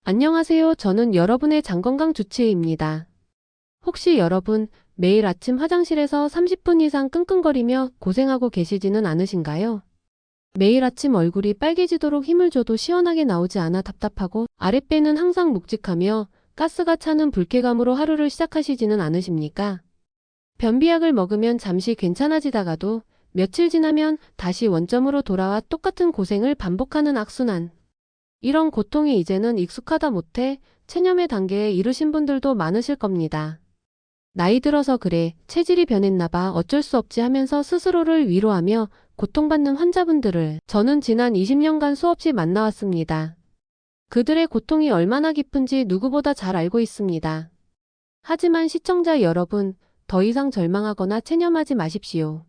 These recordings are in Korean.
안녕하세요. 저는 여러분의 장건강 주치의입니다. 혹시 여러분 매일 아침 화장실에서 30분 이상 끙끙거리며 고생하고 계시지는 않으신가요? 매일 아침 얼굴이 빨개지도록 힘을 줘도 시원하게 나오지 않아 답답하고 아랫배는 항상 묵직하며 가스가 차는 불쾌감으로 하루를 시작하시지는 않으십니까? 변비약을 먹으면 잠시 괜찮아지다가도 며칠 지나면 다시 원점으로 돌아와 똑같은 고생을 반복하는 악순환. 이런 고통이 이제는 익숙하다 못해 체념의 단계에 이르신 분들도 많으실 겁니다. 나이 들어서 그래, 체질이 변했나 봐, 어쩔 수 없지 하면서 스스로를 위로하며 고통받는 환자분들을 저는 지난 20년간 수없이 만나왔습니다. 그들의 고통이 얼마나 깊은지 누구보다 잘 알고 있습니다. 하지만 시청자 여러분, 더 이상 절망하거나 체념하지 마십시오.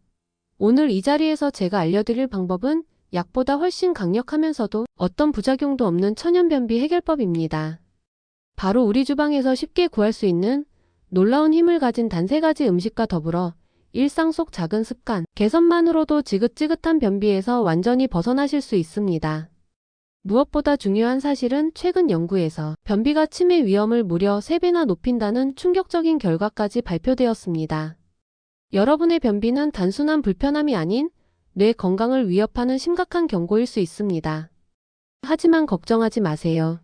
오늘 이 자리에서 제가 알려드릴 방법은 약보다 훨씬 강력하면서도 어떤 부작용도 없는 천연변비 해결법입니다. 바로 우리 주방에서 쉽게 구할 수 있는 놀라운 힘을 가진 단 3가지 음식과 더불어 일상 속 작은 습관, 개선만으로도 지긋지긋한 변비에서 완전히 벗어나실 수 있습니다. 무엇보다 중요한 사실은 최근 연구에서 변비가 치매 위험을 무려 3배나 높인다는 충격적인 결과까지 발표되었습니다. 여러분의 변비는 단순한 불편함이 아닌 뇌 건강을 위협하는 심각한 경고일 수 있습니다. 하지만 걱정하지 마세요.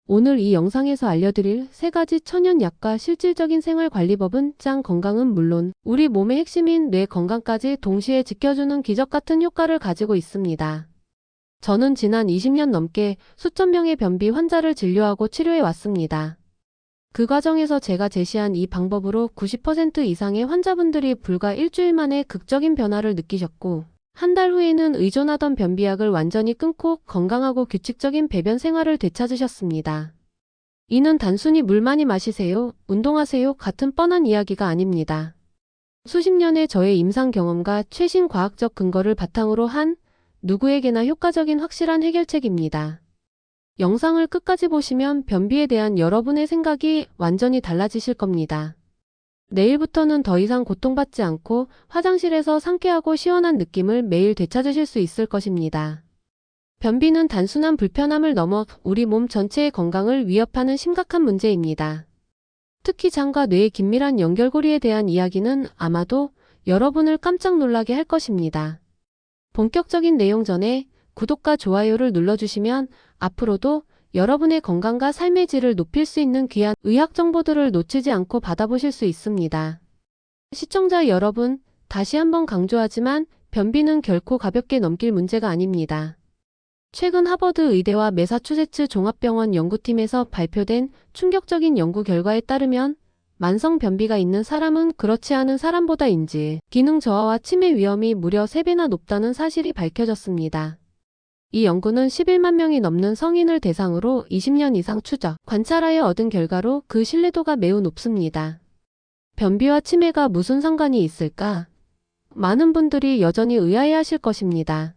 오늘 이 영상에서 알려드릴 3가지 천연약과 실질적인 생활관리법은 장 건강은 물론 우리 몸의 핵심인 뇌 건강까지 동시에 지켜주는 기적같은 효과를 가지고 있습니다. 저는 지난 20년 넘게 수천 명의 변비 환자를 진료하고 치료해 왔습니다. 그 과정에서 제가 제시한 이 방법으로 90% 이상의 환자분들이 불과 일주일 만에 극적인 변화를 느끼셨고, 한 달 후에는 의존하던 변비약을 완전히 끊고 건강하고 규칙적인 배변 생활을 되찾으셨습니다. 이는 단순히 물 많이 마시세요, 운동하세요 같은 뻔한 이야기가 아닙니다. 수십 년의 저의 임상 경험과 최신 과학적 근거를 바탕으로 한 누구에게나 효과적인 확실한 해결책입니다. 영상을 끝까지 보시면 변비에 대한 여러분의 생각이 완전히 달라지실 겁니다. 내일부터는 더 이상 고통받지 않고 화장실에서 상쾌하고 시원한 느낌을 매일 되찾으실 수 있을 것입니다. 변비는 단순한 불편함을 넘어 우리 몸 전체의 건강을 위협하는 심각한 문제입니다. 특히 장과 뇌의 긴밀한 연결고리에 대한 이야기는 아마도 여러분을 깜짝 놀라게 할 것입니다. 본격적인 내용 전에 구독과 좋아요를 눌러주시면 앞으로도 여러분의 건강과 삶의 질을 높일 수 있는 귀한 의학 정보들을 놓치지 않고 받아보실 수 있습니다. 시청자 여러분, 다시 한번 강조하지만 변비는 결코 가볍게 넘길 문제가 아닙니다. 최근 하버드 의대와 매사추세츠 종합병원 연구팀에서 발표된 충격적인 연구 결과에 따르면 만성 변비가 있는 사람은 그렇지 않은 사람보다 기능 저하와 치매 위험이 무려 3배나 높다는 사실이 밝혀졌습니다. 이 연구는 11만 명이 넘는 성인을 대상으로 20년 이상 추적, 관찰하여 얻은 결과로 그 신뢰도가 매우 높습니다. 변비와 치매가 무슨 상관이 있을까? 많은 분들이 여전히 의아해하실 것입니다.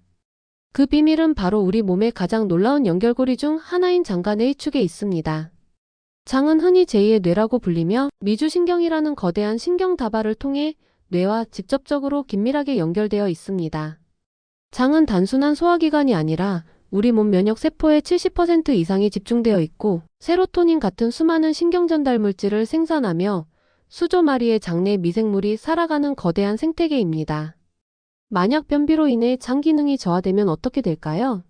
그 비밀은 바로 우리 몸의 가장 놀라운 연결고리 중 하나인 장과 뇌의 축에 있습니다. 장은 흔히 제2의 뇌라고 불리며 미주신경이라는 거대한 신경 다발을 통해 뇌와 직접적으로 긴밀하게 연결되어 있습니다. 장은 단순한 소화기관이 아니라 우리 몸 면역세포의 70% 이상이 집중되어 있고 세로토닌 같은 수많은 신경전달 물질을 생산하며 수조 마리의 장내 미생물이 살아가는 거대한 생태계입니다. 만약 변비로 인해 장 기능이 저하되면 어떻게 될까요?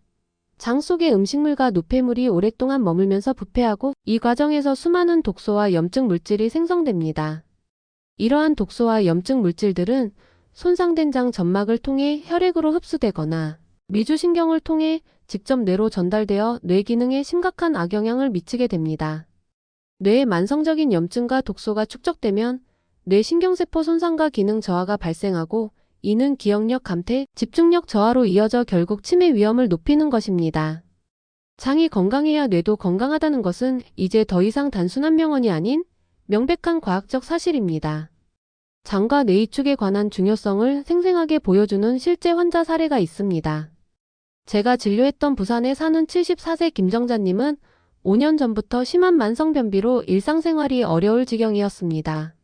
장 속의 음식물과 노폐물이 오랫동안 머물면서 부패하고 이 과정에서 수많은 독소와 염증 물질이 생성됩니다. 이러한 독소와 염증 물질들은 손상된 장 점막을 통해 혈액으로 흡수되거나 미주신경을 통해 직접 뇌로 전달되어 뇌 기능에 심각한 악영향을 미치게 됩니다. 뇌에 만성적인 염증과 독소가 축적되면 뇌 신경세포 손상과 기능 저하가 발생하고 이는 기억력 감퇴, 집중력 저하로 이어져 결국 치매 위험을 높이는 것입니다. 장이 건강해야 뇌도 건강하다는 것은 이제 더 이상 단순한 명언이 아닌 명백한 과학적 사실입니다. 장과 뇌 이축에 관한 중요성을 생생하게 보여주는 실제 환자 사례가 있습니다. 제가 진료했던 부산에 사는 74세 김정자님은 5년 전부터 심한 만성변비로 일상생활이 어려울 지경이었습니다.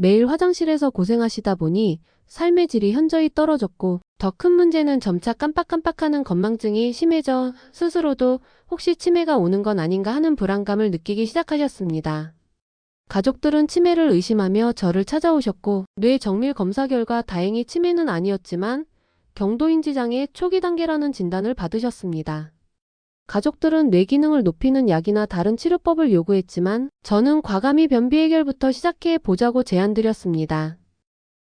매일 화장실에서 고생하시다 보니 삶의 질이 현저히 떨어졌고 더 큰 문제는 점차 깜빡깜빡하는 건망증이 심해져 스스로도 혹시 치매가 오는 건 아닌가 하는 불안감을 느끼기 시작하셨습니다. 가족들은 치매를 의심하며 저를 찾아오셨고 뇌 정밀 검사 결과 다행히 치매는 아니었지만 경도인지 장애 초기 단계라는 진단을 받으셨습니다. 가족들은 뇌 기능을 높이는 약이나 다른 치료법을 요구했지만 저는 과감히 변비 해결부터 시작해 보자고 제안드렸습니다.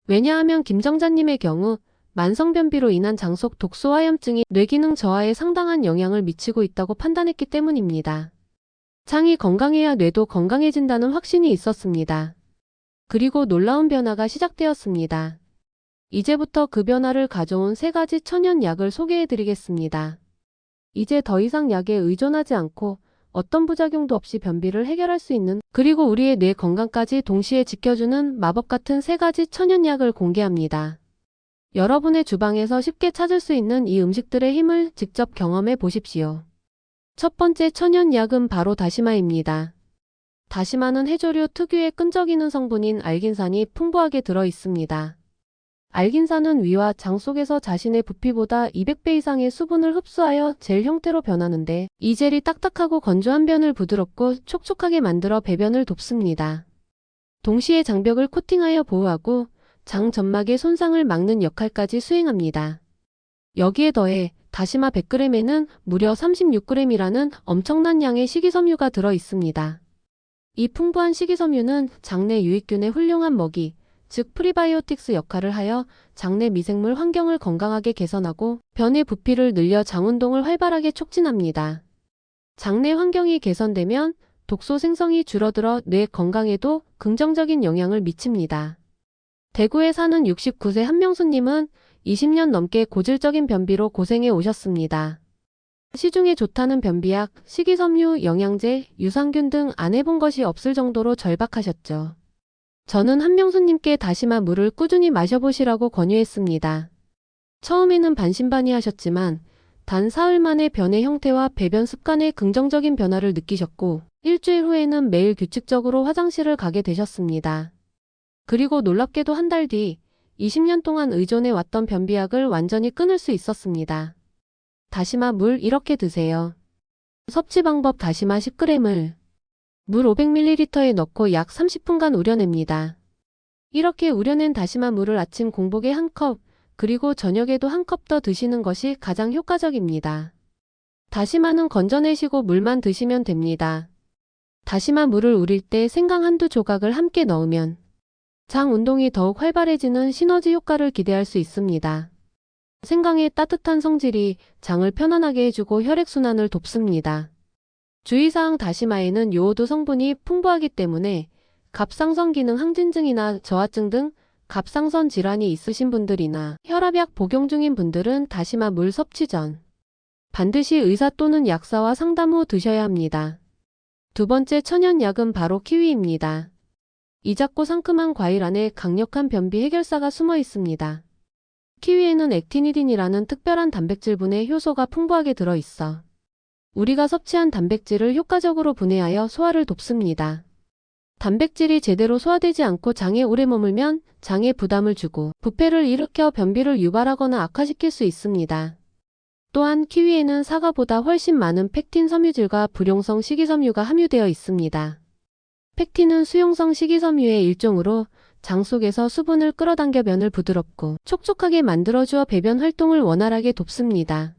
왜냐하면 김정자님의 경우 만성변비로 인한 장속 독소화염증이 뇌기능 저하에 상당한 영향을 미치고 있다고 판단했기 때문입니다. 장이 건강해야 뇌도 건강해진다는 확신이 있었습니다. 그리고 놀라운 변화가 시작되었습니다. 이제부터 그 변화를 가져온 3가지 천연약을 소개해드리겠습니다. 이제 더 이상 약에 의존하지 않고 어떤 부작용도 없이 변비를 해결할 수 있는 그리고 우리의 뇌 건강까지 동시에 지켜주는 마법 같은 3가지 천연약을 공개합니다. 여러분의 주방에서 쉽게 찾을 수 있는 이 음식들의 힘을 직접 경험해 보십시오. 첫 번째 천연약은 바로 다시마입니다. 다시마는 해조류 특유의 끈적이는 성분인 알긴산이 풍부하게 들어 있습니다. 알긴산은 위와 장 속에서 자신의 부피보다 200배 이상의 수분을 흡수하여 젤 형태로 변하는데 이 젤이 딱딱하고 건조한 변을 부드럽고 촉촉하게 만들어 배변을 돕습니다. 동시에 장벽을 코팅하여 보호하고 장 점막의 손상을 막는 역할까지 수행합니다. 여기에 더해 다시마 100g에는 무려 36g이라는 엄청난 양의 식이섬유가 들어 있습니다. 이 풍부한 식이섬유는 장내 유익균의 훌륭한 먹이, 즉 프리바이오틱스 역할을 하여 장내 미생물 환경을 건강하게 개선하고 변의 부피를 늘려 장 운동을 활발하게 촉진합니다. 장내 환경이 개선되면 독소 생성이 줄어들어 뇌 건강에도 긍정적인 영향을 미칩니다. 대구에 사는 69세 한명수님은 20년 넘게 고질적인 변비로 고생해 오셨습니다. 시중에 좋다는 변비약, 식이섬유, 영양제, 유산균 등 안 해본 것이 없을 정도로 절박하셨죠. 저는 한명수님께 다시마 물을 꾸준히 마셔보시라고 권유했습니다. 처음에는 반신반의하셨지만 단 사흘 만에 변의 형태와 배변 습관의 긍정적인 변화를 느끼셨고 일주일 후에는 매일 규칙적으로 화장실을 가게 되셨습니다. 그리고 놀랍게도 한 달 뒤 20년 동안 의존해 왔던 변비약을 완전히 끊을 수 있었습니다. 다시마 물 이렇게 드세요. 섭취 방법 다시마 10g을 물 500ml에 넣고 약 30분간 우려냅니다. 이렇게 우려낸 다시마 물을 아침 공복에 1컵, 그리고 저녁에도 1컵 더 드시는 것이 가장 효과적입니다. 다시마는 건져내시고 물만 드시면 됩니다. 다시마 물을 우릴 때 생강 한두 조각을 함께 넣으면 장 운동이 더욱 활발해지는 시너지 효과를 기대할 수 있습니다. 생강의 따뜻한 성질이 장을 편안하게 해주고 혈액순환을 돕습니다. 주의사항 다시마에는 요오드 성분이 풍부하기 때문에 갑상선 기능 항진증이나 저하증 등 갑상선 질환이 있으신 분들이나 혈압약 복용 중인 분들은 다시마 물 섭취 전 반드시 의사 또는 약사와 상담 후 드셔야 합니다. 두 번째 천연약은 바로 키위입니다. 이 작고 상큼한 과일 안에 강력한 변비 해결사가 숨어 있습니다. 키위에는 액티니딘이라는 특별한 단백질분해 효소가 풍부하게 들어있어 우리가 섭취한 단백질을 효과적으로 분해하여 소화를 돕습니다. 단백질이 제대로 소화되지 않고 장에 오래 머물면 장에 부담을 주고 부패를 일으켜 변비를 유발하거나 악화시킬 수 있습니다. 또한 키위에는 사과보다 훨씬 많은 펙틴 섬유질과 불용성 식이섬유가 함유되어 있습니다. 펙틴은 수용성 식이섬유의 일종으로 장 속에서 수분을 끌어당겨 변을 부드럽고 촉촉하게 만들어주어 배변 활동을 원활하게 돕습니다.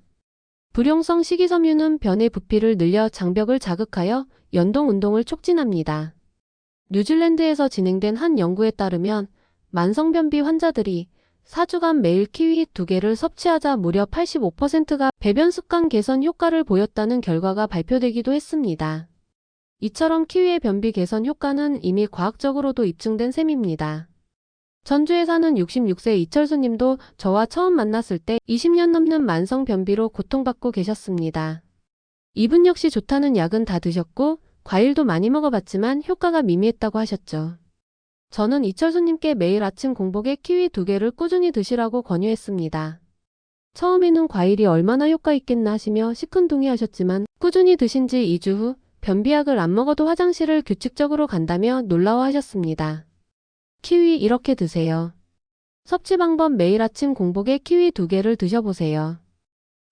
불용성 식이섬유는 변의 부피를 늘려 장벽을 자극하여 연동 운동을 촉진합니다. 뉴질랜드에서 진행된 한 연구에 따르면 만성변비 환자들이 4주간 매일 키위 2개를 섭취하자 무려 85%가 배변 습관 개선 효과를 보였다는 결과가 발표되기도 했습니다. 이처럼 키위의 변비 개선 효과는 이미 과학적으로도 입증된 셈입니다. 전주에 사는 66세 이철수 님도 저와 처음 만났을 때 20년 넘는 만성 변비로 고통받고 계셨습니다. 이분 역시 좋다는 약은 다 드셨고 과일도 많이 먹어봤지만 효과가 미미했다고 하셨죠. 저는 이철수 님께 매일 아침 공복에 키위 2개를 꾸준히 드시라고 권유했습니다. 처음에는 과일이 얼마나 효과 있겠나 하시며 시큰둥이 하셨지만 꾸준히 드신 지 2주 후 변비약을 안 먹어도 화장실을 규칙적으로 간다며 놀라워하셨습니다. 키위 이렇게 드세요. 섭취 방법 매일 아침 공복에 키위 2개를 드셔보세요.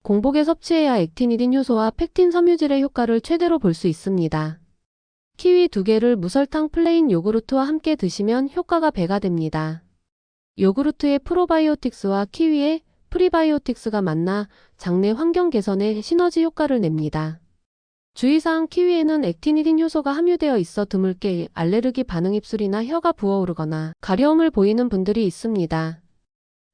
공복에 섭취해야 액티니딘 효소와 펙틴 섬유질의 효과를 최대로 볼 수 있습니다. 키위 2개를 무설탕 플레인 요구르트와 함께 드시면 효과가 배가 됩니다. 요구르트의 프로바이오틱스와 키위의 프리바이오틱스가 만나 장내 환경 개선에 시너지 효과를 냅니다. 주의사항 키위에는 액티니딘 효소가 함유되어 있어 드물게 알레르기 반응 입술이나 혀가 부어오르거나 가려움을 보이는 분들이 있습니다.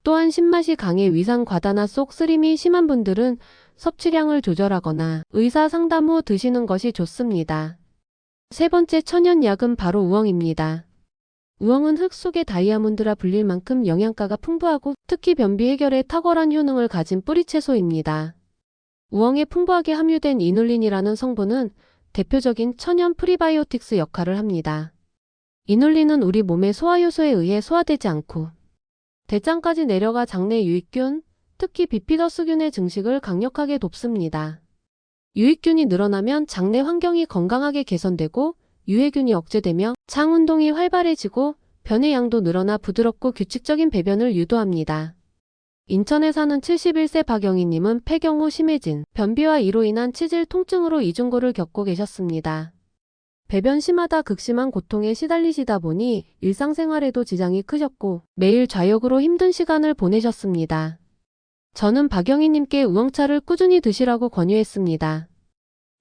또한 신맛이 강해 위산 과다나 속 쓰림이 심한 분들은 섭취량을 조절하거나 의사 상담 후 드시는 것이 좋습니다. 세 번째 천연약은 바로 우엉입니다. 우엉은 흙 속의 다이아몬드라 불릴 만큼 영양가가 풍부하고 특히 변비 해결에 탁월한 효능을 가진 뿌리채소입니다. 우엉에 풍부하게 함유된 이눌린이라는 성분은 대표적인 천연 프리바이오틱스 역할을 합니다. 이눌린은 우리 몸의 소화효소에 의해 소화되지 않고 대장까지 내려가 장내 유익균, 특히 비피더스균의 증식을 강력하게 돕습니다. 유익균이 늘어나면 장내 환경이 건강하게 개선되고 유해균이 억제되며 장 운동이 활발해지고 변의 양도 늘어나 부드럽고 규칙적인 배변을 유도합니다. 인천에 사는 71세 박영희님은 폐경 후 심해진 변비와 이로 인한 치질 통증으로 이중고를 겪고 계셨습니다. 배변 심하다 극심한 고통에 시달리시다 보니 일상생활에도 지장이 크셨고 매일 좌욕으로 힘든 시간을 보내셨습니다. 저는 박영희님께 우엉차를 꾸준히 드시라고 권유했습니다.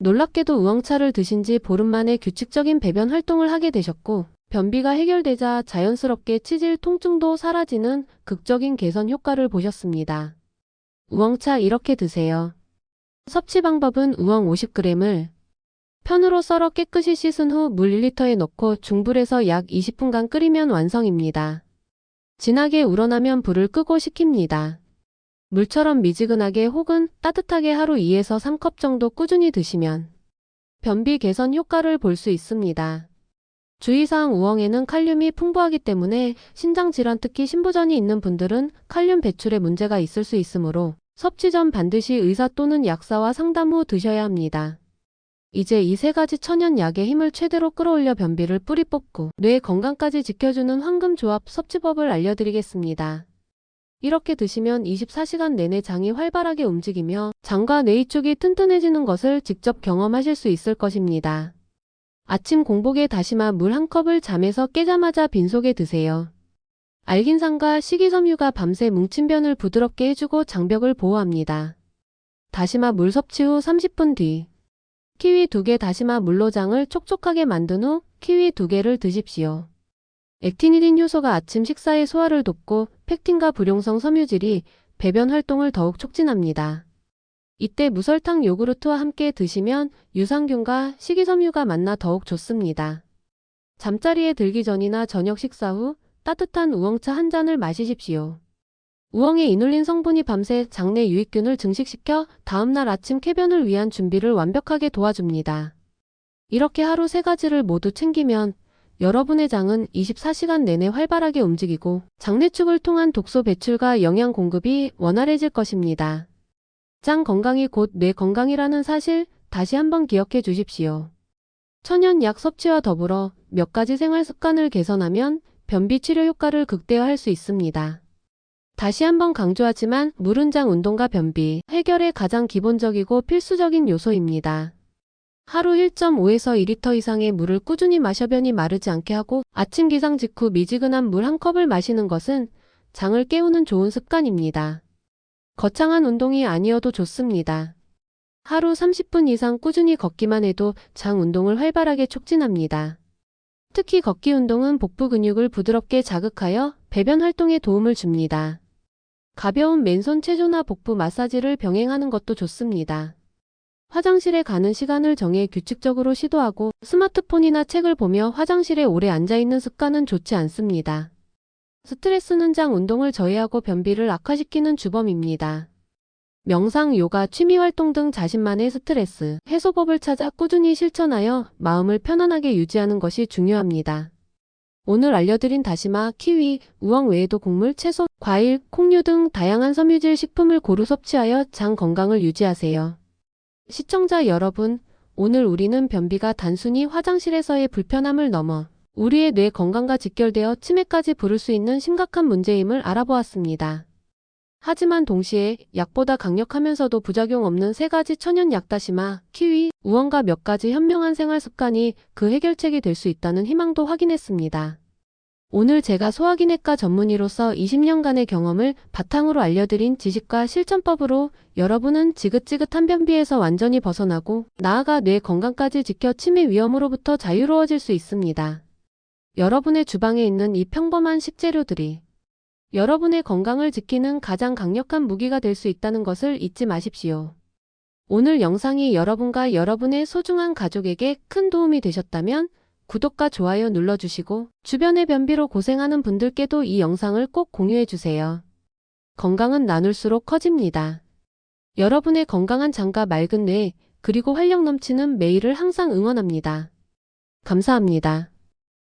놀랍게도 우엉차를 드신 지 보름 만에 규칙적인 배변 활동을 하게 되셨고 변비가 해결되자 자연스럽게 치질 통증도 사라지는 극적인 개선 효과를 보셨습니다. 우엉차 이렇게 드세요. 섭취 방법은 우엉 50g을 편으로 썰어 깨끗이 씻은 후 물 1리터에 넣고 중불에서 약 20분간 끓이면 완성입니다. 진하게 우러나면 불을 끄고 식힙니다. 물처럼 미지근하게 혹은 따뜻하게 하루 2에서 3컵 정도 꾸준히 드시면 변비 개선 효과를 볼 수 있습니다. 주의사항 우엉에는 칼륨이 풍부하기 때문에 신장질환 특히 신부전이 있는 분들은 칼륨 배출에 문제가 있을 수 있으므로 섭취 전 반드시 의사 또는 약사와 상담 후 드셔야 합니다. 이제 이 3가지 천연약의 힘을 최대로 끌어올려 변비를 뿌리 뽑고 뇌 건강까지 지켜주는 황금조합 섭취법을 알려드리겠습니다. 이렇게 드시면 24시간 내내 장이 활발하게 움직이며 장과 뇌 이쪽이 튼튼해지는 것을 직접 경험하실 수 있을 것입니다. 아침 공복에 다시마 물 1컵을 잠에서 깨자마자 빈속에 드세요. 알긴산과 식이섬유가 밤새 뭉친 변을 부드럽게 해주고 장벽을 보호합니다. 다시마 물 섭취 후 30분 뒤 키위 2개 다시마 물로 장을 촉촉하게 만든 후 키위 2개를 드십시오. 액티니딘 효소가 아침 식사의 소화를 돕고 펙틴과 불용성 섬유질이 배변 활동을 더욱 촉진합니다. 이때 무설탕 요구르트와 함께 드시면 유산균과 식이섬유가 만나 더욱 좋습니다. 잠자리에 들기 전이나 저녁 식사 후 따뜻한 우엉차 한 잔을 마시십시오. 우엉에 이눌린 성분이 밤새 장내 유익균을 증식시켜 다음날 아침 쾌변을 위한 준비를 완벽하게 도와줍니다. 이렇게 하루 3가지를 모두 챙기면 여러분의 장은 24시간 내내 활발하게 움직이고 장내축을 통한 독소 배출과 영양 공급이 원활해질 것입니다. 장 건강이 곧 뇌 건강이라는 사실 다시 한번 기억해 주십시오. 천연약 섭취와 더불어 몇 가지 생활 습관을 개선하면 변비 치료 효과를 극대화할 수 있습니다. 다시 한번 강조하지만 물은 장 운동과 변비 해결의 가장 기본적이고 필수적인 요소입니다. 하루 1.5에서 2리터 이상의 물을 꾸준히 마셔 변이 마르지 않게 하고 아침 기상 직후 미지근한 물 1컵을 마시는 것은 장을 깨우는 좋은 습관입니다. 거창한 운동이 아니어도 좋습니다. 하루 30분 이상 꾸준히 걷기만 해도 장 운동을 활발하게 촉진합니다. 특히 걷기 운동은 복부 근육을 부드럽게 자극하여 배변 활동에 도움을 줍니다. 가벼운 맨손 체조나 복부 마사지를 병행하는 것도 좋습니다. 화장실에 가는 시간을 정해 규칙적으로 시도하고 스마트폰이나 책을 보며 화장실에 오래 앉아있는 습관은 좋지 않습니다. 스트레스는 장 운동을 저해하고 변비를 악화시키는 주범입니다. 명상, 요가, 취미활동 등 자신만의 스트레스 해소법을 찾아 꾸준히 실천하여 마음을 편안하게 유지하는 것이 중요합니다. 오늘 알려드린 다시마, 키위, 우엉 외에도 곡물, 채소, 과일, 콩류 등 다양한 섬유질 식품을 고루 섭취하여 장 건강을 유지하세요. 시청자 여러분, 오늘 우리는 변비가 단순히 화장실에서의 불편함을 넘어 우리의 뇌 건강과 직결되어 치매까지 부를 수 있는 심각한 문제임을 알아보았습니다. 하지만 동시에 약보다 강력하면서도 부작용 없는 세 가지 천연 약다시마, 키위, 우엉과 몇 가지 현명한 생활 습관이 그 해결책이 될 수 있다는 희망도 확인했습니다. 오늘 제가 소화기내과 전문의로서 20년간의 경험을 바탕으로 알려드린 지식과 실천법으로 여러분은 지긋지긋한 변비에서 완전히 벗어나고 나아가 뇌 건강까지 지켜 치매 위험으로부터 자유로워질 수 있습니다. 여러분의 주방에 있는 이 평범한 식재료들이 여러분의 건강을 지키는 가장 강력한 무기가 될 수 있다는 것을 잊지 마십시오. 오늘 영상이 여러분과 여러분의 소중한 가족에게 큰 도움이 되셨다면 구독과 좋아요 눌러주시고 주변의 변비로 고생하는 분들께도 이 영상을 꼭 공유해주세요. 건강은 나눌수록 커집니다. 여러분의 건강한 장과 맑은 뇌, 그리고 활력 넘치는 매일을 항상 응원합니다. 감사합니다.